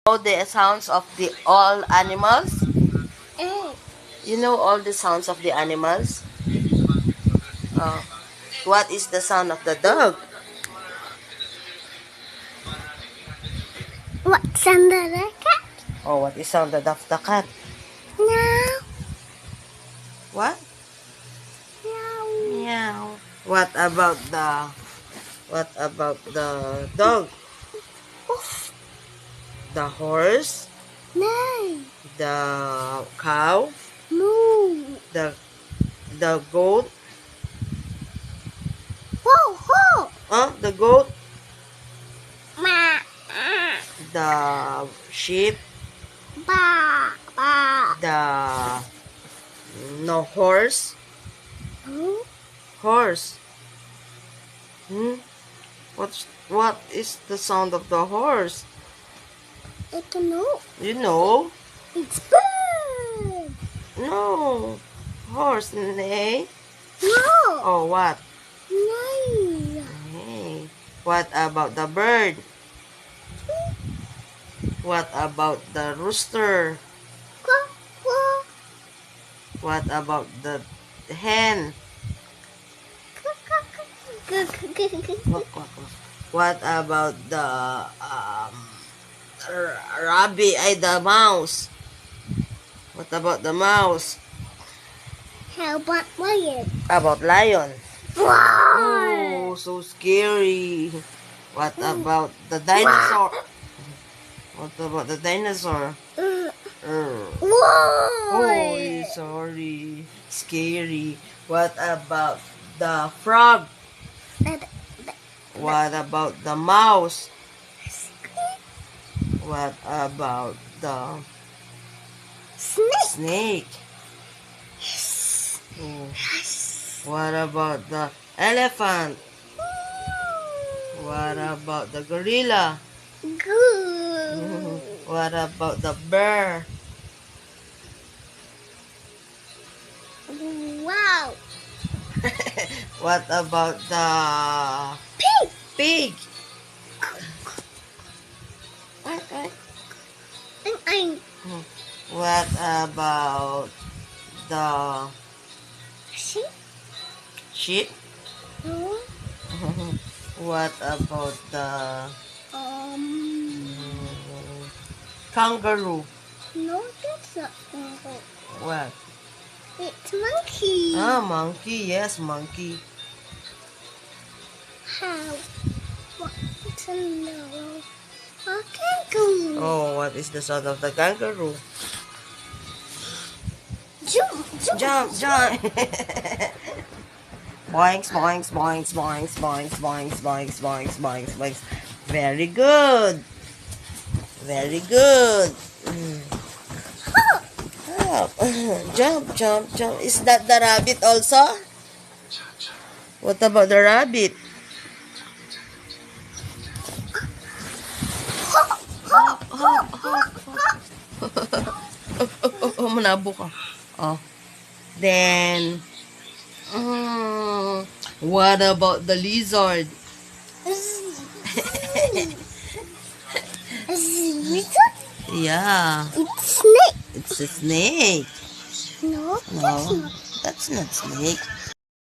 Know the sounds of the all animals? Eh, You know all the sounds of the animals? Oh. What is the sound of the dog? what's under the cat? Oh, what is sound of the cat? Meow, What? meow. Meow. What about the dog? Oof, The horse? neigh, The cow? moo. The goat? Whoa, whoa. The goat? Ma, The sheep? ba, ba. The no horse? Hmm? Horse. What is the sound of the horse? I don't know. You know? It's bird. No. Horse, nay. No. Oh, what? Neigh. Hey. What about the bird? What about the rooster? Quack, quack. What about the hen? Quack, quack, quack. What about the rabbit? The mouse. What about the mouse? How about lion? About lion? Roar. Oh, so scary. What about the dinosaur? What about the dinosaur? Oh, Roar. sorry. Scary. What about the frog? What about the mouse? What about the Snake. snake? Oh. What about the elephant? What about the gorilla? Good. What about the bear? Wow. What about the Pig. pig? I'm What about the sheep. sheep? No. What about the Um. kangaroo? No, that's not kangaroo. What? It's monkey. Monkey. Yes, monkey. How? What's another? A kangaroo. Oh, what is the sound of the kangaroo? Jump, jump. Jump, jump. Boinks, boinks, boinks, boinks, boinks, boinks, boinks, boinks, boinks, boinks. Very good. Very good. Oh, jump, jump, jump. Is that the rabbit also? What about the rabbit? Hop, hop, hop, hop. Manabo ka. Oh. Then, what about the lizard? Yeah, It's snake. it's a snake. No, No, that's not. that's not snake.